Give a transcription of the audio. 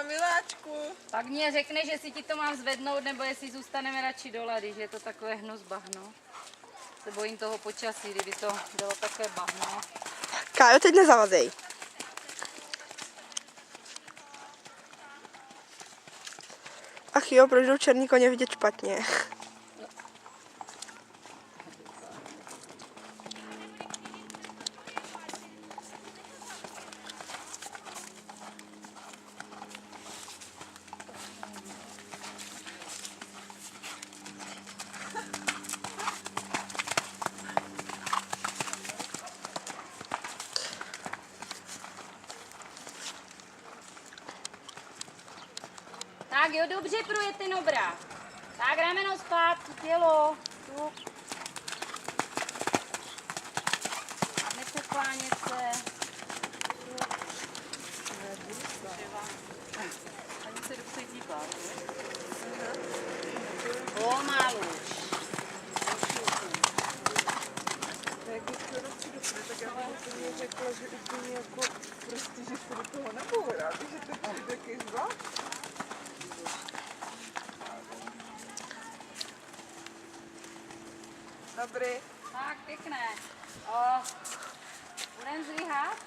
miláčku. Pak mě řekneš, jestli ti to mám zvednout, nebo jestli zůstaneme radši dole, když je to takové hnus bahno. Se bojím toho počasí, kdyby to bylo takové bahno. Kájo, teď nezavazej. Ach jo, proč jdou černý koně vidět špatně? Tak jo, dobře prujete dobrá. Tak rameno zpátky, tělo, tu. Nepoklánět se. Ani se dobře dívá, Pomalu. jak bych to dopředu, tak já bych úplně řekla, že úplně jako prostě, že se do toho nebourá, že to přijde taky zvlášť. Dobrý. Tak, pěkné. Budeme zvíhat.